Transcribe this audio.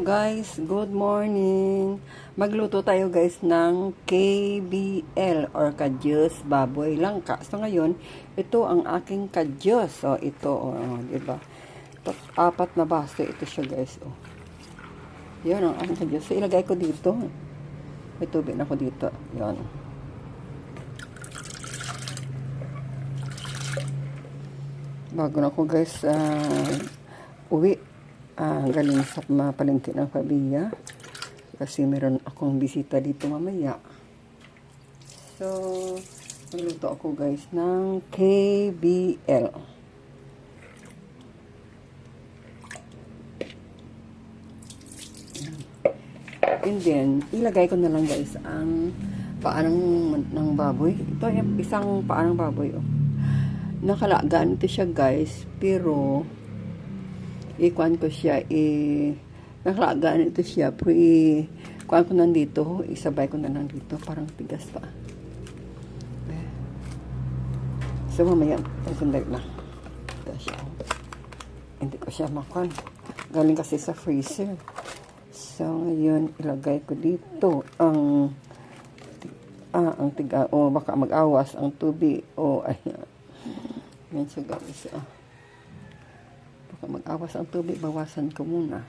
Guys, good morning. Magluto tayo guys ng KBL or kadyos baboy langka. So ngayon, ito ang aking kadyos. So ito, diba? Ito, 4 na baso ito siya guys. Oh. Yan ang aking kadyos. So ilagay ko dito. May tubig na ko dito. Yan. Bago na ko guys uwi. Galing sa palengke ng Pabiya kasi meron akong bisita dito mamaya. So, magluto ako guys ng KBL. And then, ilagay ko na lang guys ang paa ng baboy. Ito yung isang paa ng baboy. Oh. Nakalagaan ito siya guys, pero ikuan ko siya, nakalagaan ito siya, pero ikuan ko nandito, isabay ko na lang dito, parang tigas pa. So, mamaya, sandali na. Ito siya. Hindi ko siya makuan. Galing kasi sa freezer. So, ngayon, ilagay ko dito ang tiga, o baka mag-awas ang tubig, o ayan. Yan siya guys, mag-awas ang tubig, bawasan ko muna.